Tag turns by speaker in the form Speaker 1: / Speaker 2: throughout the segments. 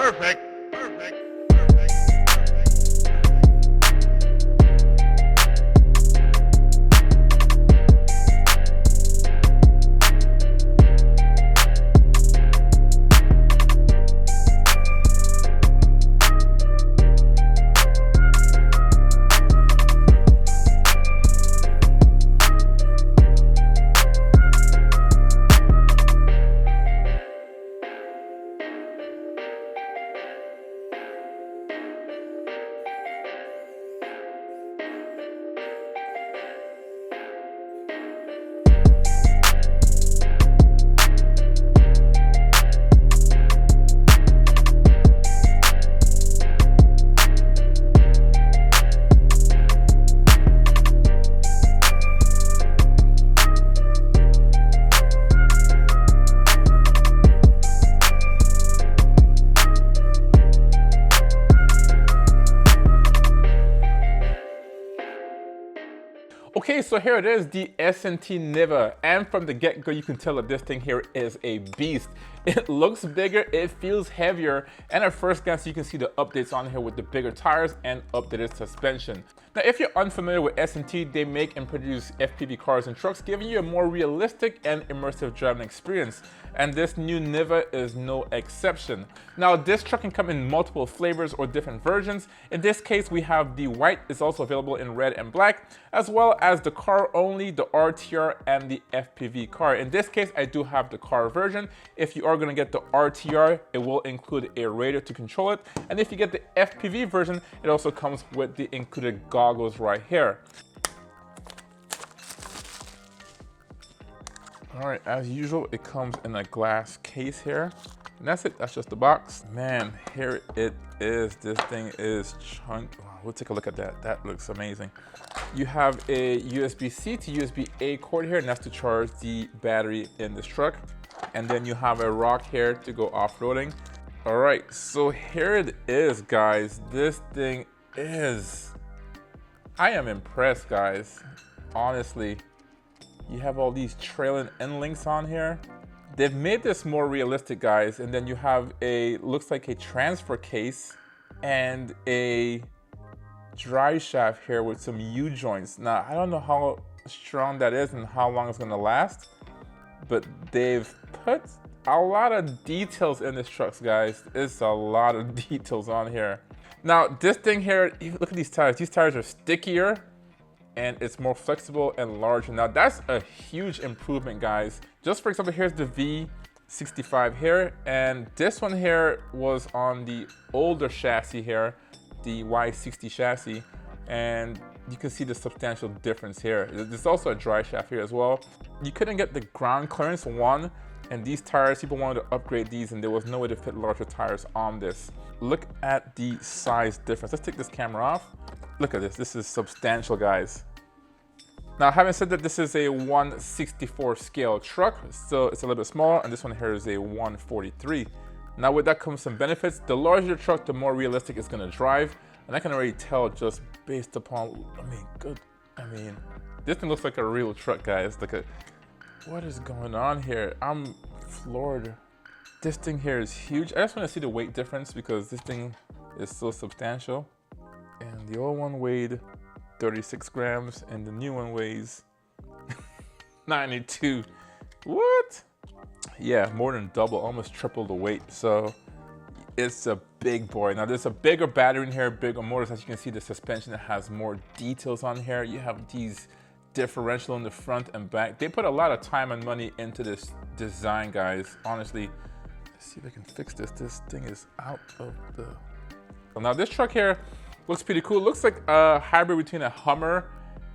Speaker 1: Perfect. Perfect. Okay, so here it is, the SNT NIVA, and from the get-go you can tell that this thing here is a beast. It looks bigger, it feels heavier, and at first glance you can see the updates on here with the bigger tires and updated suspension. Now if you're unfamiliar with SNT, they make and produce FPV cars and trucks, giving you a more realistic and immersive driving experience, and this new NIVA is no exception. Now this truck can come in multiple flavors or different versions. In this case we have the white, is also available in red and black, as well as the car only, the RTR, and the FPV car. In this case I do have the car version. If you are going to get the RTR, it will include a radio to control it, and if you get the FPV version, it also comes with the included goggles right here. All right, as usual, it comes in a glass case here. And that's it, that's just the box. Man, here it is. This thing is chunk. Wow, we'll take a look at that. That looks amazing. You have a USB-C to USB-A cord here, and that's to charge the battery in this truck. And then you have a rock here to go off-roading. All right, so here it is, guys. This thing is, I am impressed, guys. Honestly, you have all these trailing end links on here. They've made this more realistic, guys. And then you have a, looks like a transfer case and a drive shaft here with some U-joints. Now, I don't know how strong that is and how long it's gonna last, but they've put a lot of details in this truck, guys. It's a lot of details on here. Now, this thing here, look at these tires. These tires are stickier and it's more flexible and larger. Now, that's a huge improvement, guys. Just for example, here's the V65 here, and this one here was on the older chassis here, the Y60 chassis, and you can see the substantial difference here. There's also a dry shaft here as well. You couldn't get the ground clearance one, and these tires, people wanted to upgrade these and there was no way to fit larger tires on this. Look at the size difference. Let's take this camera off. Look at this, this is substantial, guys. Now, having said that, this is a 1/64 scale truck, so it's a little bit smaller, and this one here is a 1/43. Now with that comes some benefits. The larger the truck, the more realistic it's gonna drive, and I can already tell just based upon, this thing looks like a real truck, guys. What is going on here? I'm floored. This thing here is huge. I just want to see the weight difference because this thing is so substantial. And the old one weighed 36 grams and the new one weighs 92. What? Yeah, more than double, almost triple the weight. So it's a big boy. Now there's a bigger battery in here, bigger motors. As you can see, the suspension has more details on here. You have these differential in the front and back. They put a lot of time and money into this design, guys. Honestly, let's see if I can fix this. This thing is out of the... Now this truck here looks pretty cool. Looks like a hybrid between a Hummer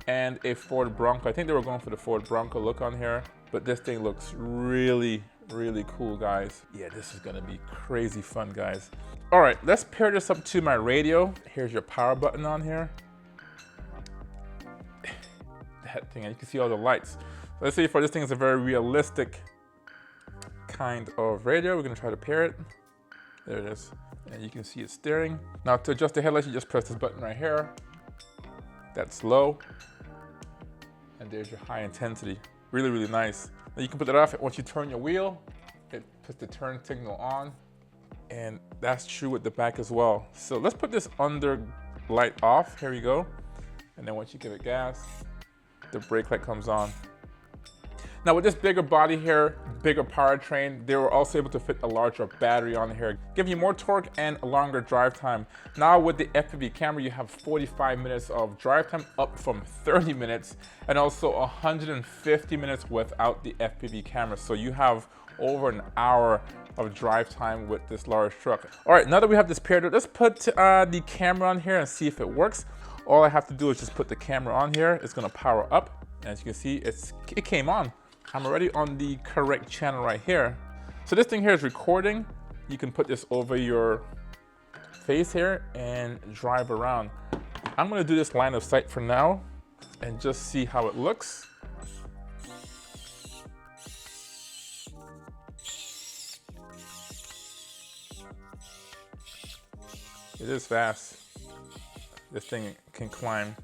Speaker 1: and a Ford Bronco. I think they were going for the Ford Bronco look on here, but this thing looks really, really cool, guys. Yeah, this is gonna be crazy fun, guys. All right, let's pair this up to my radio. Here's your power button on here. That thing, and you can see all the lights. Let's see, for this thing is a very realistic kind of radio. We're gonna try to pair it. There it is. And you can see it steering. Now to adjust the headlights, you just press this button right here. That's low. And there's your high intensity. Really, really nice. Now you can put that off once you turn your wheel. It puts the turn signal on. And that's true with the back as well. So let's put this under light off. Here we go. And then once you give it gas, the brake light comes on. Now with this bigger body here, bigger powertrain, they were also able to fit a larger battery on here, giving you more torque and a longer drive time. Now with the FPV camera, you have 45 minutes of drive time, up from 30 minutes, and also 150 minutes without the FPV camera. So you have over an hour of drive time with this large truck. All right, now that we have this paired up, let's put the camera on here and see if it works. All I have to do is just put the camera on here. It's gonna power up. As you can see, it came on. I'm already on the correct channel right here. So this thing here is recording. You can put this over your face here and drive around. I'm gonna do this line of sight for now and just see how it looks. It is fast. This thing can climb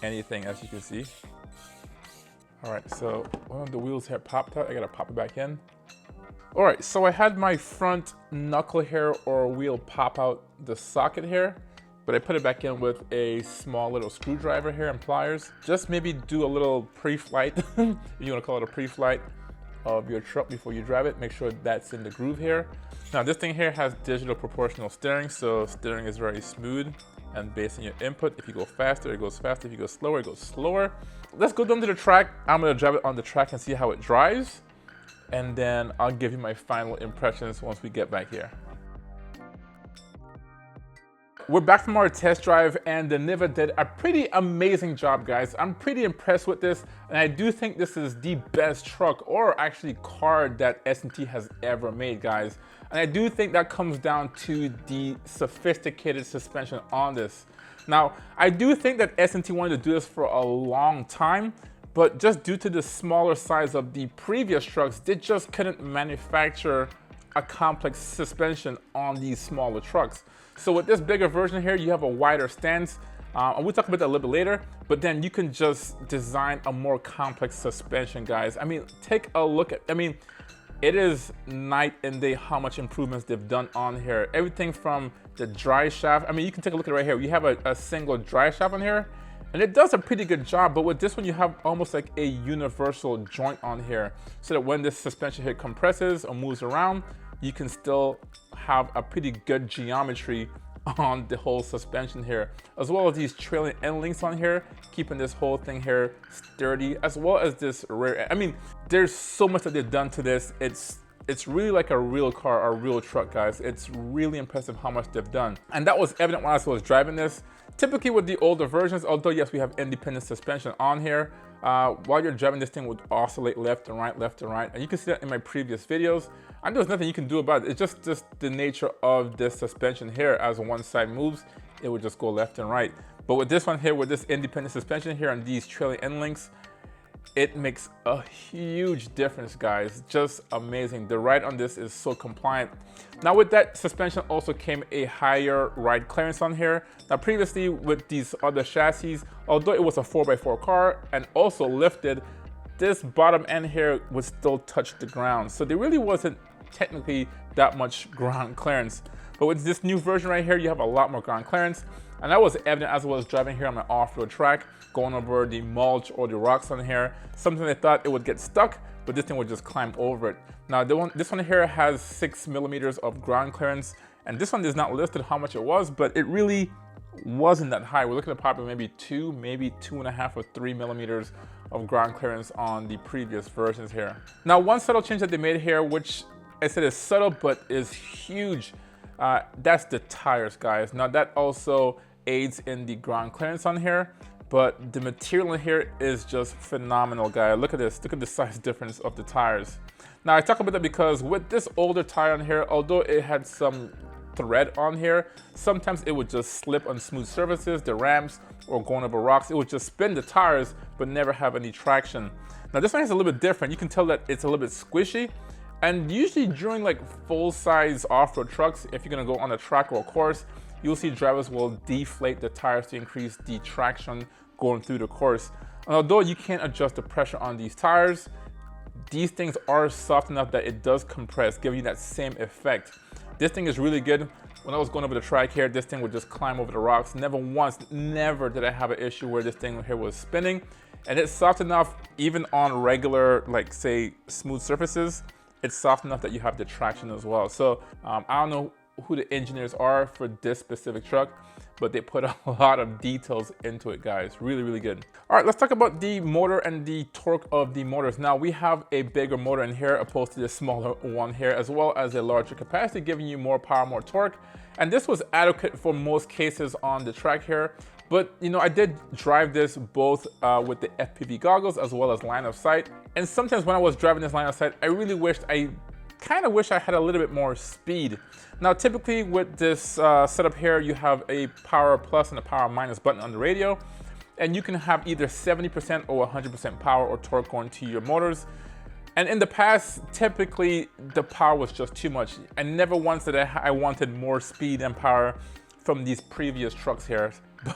Speaker 1: anything, as you can see. All right, so one of the wheels here popped out. I gotta pop it back in. All right, so I had my front knuckle here or wheel pop out the socket here, but I put it back in with a small little screwdriver here and pliers. Just maybe do a little pre-flight, if you wanna call it a pre-flight, of your truck before you drive it. Make sure that's in the groove here. Now this thing here has digital proportional steering, so steering is very smooth and based on your input. If you go faster, it goes faster. If you go slower, it goes slower. Let's go down to the track. I'm gonna drive it on the track and see how it drives. And then I'll give you my final impressions once we get back here. We're back from our test drive and the NIVA did a pretty amazing job, guys. I'm pretty impressed with this, and I do think this is the best truck or actually car that SNT has ever made, guys. And I do think that comes down to the sophisticated suspension on this. Now, I do think that SNT wanted to do this for a long time, but just due to the smaller size of the previous trucks, they just couldn't manufacture a complex suspension on these smaller trucks. So with this bigger version here, you have a wider stance. And we'll talk about that a little bit later, but then you can just design a more complex suspension, guys. I mean, take a look at, it is night and day how much improvements they've done on here. Everything from the dry shaft. You can take a look at it right here. You have a single dry shaft on here, and it does a pretty good job, but with this one, you have almost like a universal joint on here, so that when this suspension here compresses or moves around, you can still have a pretty good geometry on the whole suspension here, as well as these trailing end links on here, keeping this whole thing here sturdy, as well as this rear end. There's so much that they've done to this. It's really like a real car, a real truck, guys. It's really impressive how much they've done. And that was evident when I was driving this. Typically with the older versions, although yes, we have independent suspension on here, while you're driving, this thing would oscillate left and right, left and right. And you can see that in my previous videos. And there's nothing you can do about it. It's just the nature of this suspension here. As one side moves, it would just go left and right. But with this one here, with this independent suspension here and these trailing end links, it makes a huge difference, guys. Just amazing. The ride on this is so compliant. Now with that suspension also came a higher ride clearance on here. Now previously with these other chassis, although it was a 4x4 car and also lifted, this bottom end here would still touch the ground. So there really wasn't technically that much ground clearance. But with this new version right here, you have a lot more ground clearance. And that was evident as I was driving here on my off-road track, going over the mulch or the rocks on here. Something I thought it would get stuck, but this thing would just climb over it. Now this one here has 6 millimeters of ground clearance, and this one is not listed how much it was, but it really wasn't that high. We're looking at probably maybe 2, maybe 2.5 or 3 millimeters of ground clearance on the previous versions here. Now one subtle change that they made here, which I said is subtle but is huge, that's the tires, guys. Now that also aids in the ground clearance on here, but the material in here is just phenomenal, guys. Look at this, look at the size difference of the tires. Now I talk about that because with this older tire on here, although it had some thread on here, sometimes it would just slip on smooth surfaces, the ramps, or going over rocks. It would just spin the tires but never have any traction. Now this one is a little bit different. You can tell that it's a little bit squishy, and usually during like full-size off-road trucks, if you're gonna go on a track or a course, you'll see drivers will deflate the tires to increase the traction going through the course. And although you can't adjust the pressure on these tires, these things are soft enough that it does compress, giving you that same effect. This thing is really good. When I was going over the track here, this thing would just climb over the rocks. Never once, never did I have an issue where this thing here was spinning. And it's soft enough, even on regular, like say, smooth surfaces, it's soft enough that you have the traction as well. So I don't know who the engineers are for this specific truck, but they put a lot of details into it, guys. Really, really good. All right, let's talk about the motor and the torque of the motors. Now we have a bigger motor in here opposed to the smaller one here, as well as a larger capacity, giving you more power, more torque. And this was adequate for most cases on the track here. But you know, I did drive this both with the FPV goggles as well as line of sight. And sometimes when I was driving this line of sight, I really kind of wish I had a little bit more speed. Now, typically with this setup here, you have a power plus and a power minus button on the radio, and you can have either 70% or 100% power or torque going to your motors. And in the past, typically the power was just too much. I never once said I wanted more speed and power from these previous trucks here,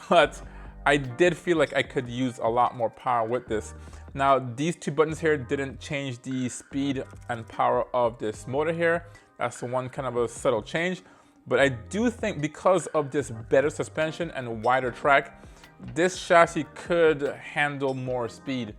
Speaker 1: but I did feel like I could use a lot more power with this. Now, these two buttons here didn't change the speed and power of this motor here. That's one kind of a subtle change. But I do think because of this better suspension and wider track, this chassis could handle more speed.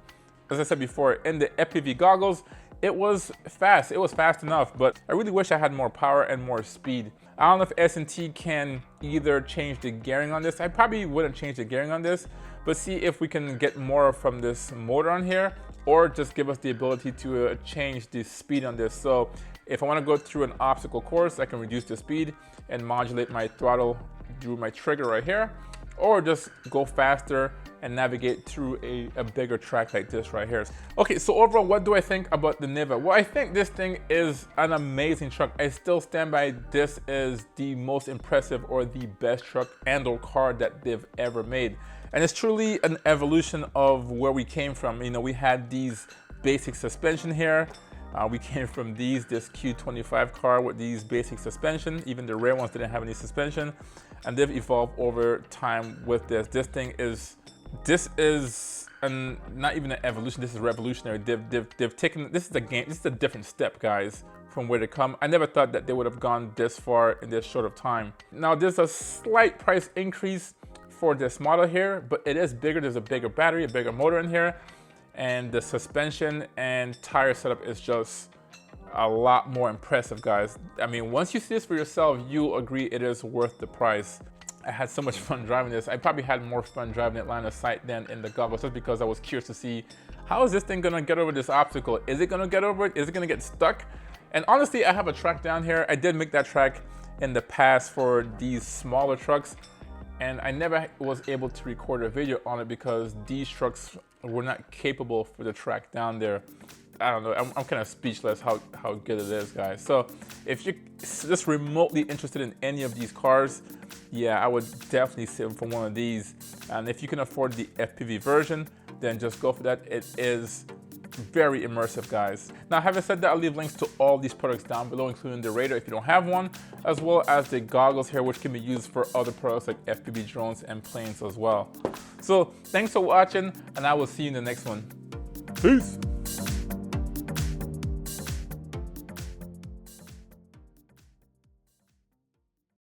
Speaker 1: As I said before, in the FPV goggles, it was fast. It was fast enough, but I really wish I had more power and more speed. I don't know if SNT can either change the gearing on this. I probably wouldn't change the gearing on this, but see if we can get more from this motor on here, or just give us the ability to change the speed on this. So if I want to go through an obstacle course, I can reduce the speed and modulate my throttle through my trigger right here, or just go faster and navigate through a bigger track like this right here. Okay, so overall, what do I think about the NIVA? Well, I think this thing is an amazing truck. I still stand by this is the most impressive or the best truck and or car that they've ever made. And it's truly an evolution of where we came from. You know, we had these basic suspension here. We came from this Q25 car with these basic suspension. Even the rare ones didn't have any suspension. And they've evolved over time with this. This is not even an evolution, this is revolutionary. They've taken, this is a game, this is a different step, guys, from where they come. I never thought that they would have gone this far in this short of time. Now, there's a slight price increase for this model here, but it is bigger. There's a bigger battery, a bigger motor in here, and the suspension and tire setup is just a lot more impressive, guys. I mean, once you see this for yourself, you'll agree it is worth the price. I had so much fun driving this. I probably had more fun driving it line of sight than in the goggles, just because I was curious to see, how is this thing gonna get over this obstacle? Is it gonna get over it? Is it gonna get stuck? And honestly, I have a track down here. I did make that track in the past for these smaller trucks, and I never was able to record a video on it because these trucks were not capable for the track down there. I don't know, I'm kind of speechless how good it is, guys. So if you're just remotely interested in any of these cars, yeah, I would definitely sit for one of these. And if you can afford the FPV version, then just go for that. It is very immersive, guys. Now, having said that, I'll leave links to all these products down below, including the radar if you don't have one, as well as the goggles here, which can be used for other products like FPV drones and planes as well. So thanks for watching, and I will see you in the next one. Peace.